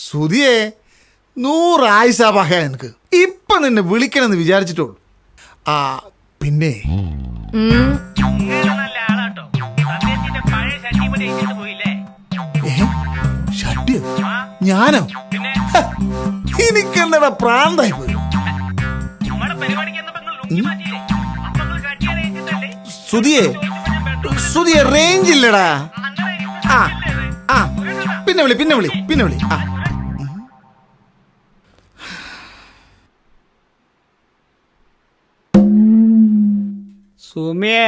സുധിയെ 100 ആയുസാബാഹ എനിക്ക് ഇപ്പൊ നിന്നെ വിളിക്കണമെന്ന് വിചാരിച്ചിട്ടുള്ളൂ. ആ പിന്നെ ഷഡ്യോ ഞാനോ? എനിക്കെന്താ പ്രാന്തായി പോയി. സുധിയെ റേഞ്ച് ഇല്ലടാ. ആ പിന്നെ വിളി. സുമിയേ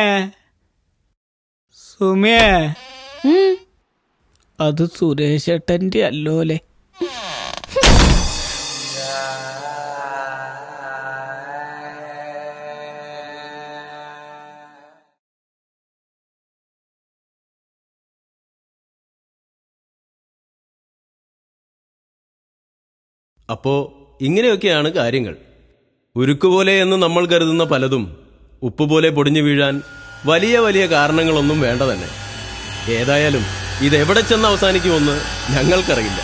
അത് സുരേഷേട്ടന്റെ അല്ലോലെ. അപ്പോ ഇങ്ങനെയൊക്കെയാണ് കാര്യങ്ങൾ. ഉരുക്കുപോലെ എന്ന് നമ്മൾ കരുതുന്ന പലതും ഉപ്പുപോലെ പൊടിഞ്ഞു വീഴാൻ വലിയ വലിയ കാരണങ്ങളൊന്നും വേണ്ട തന്നെ. ഏതായാലും ഇതെവിടെ ചെന്ന് അവസാനിക്കുമെന്ന് ഞങ്ങൾക്കറിയില്ല.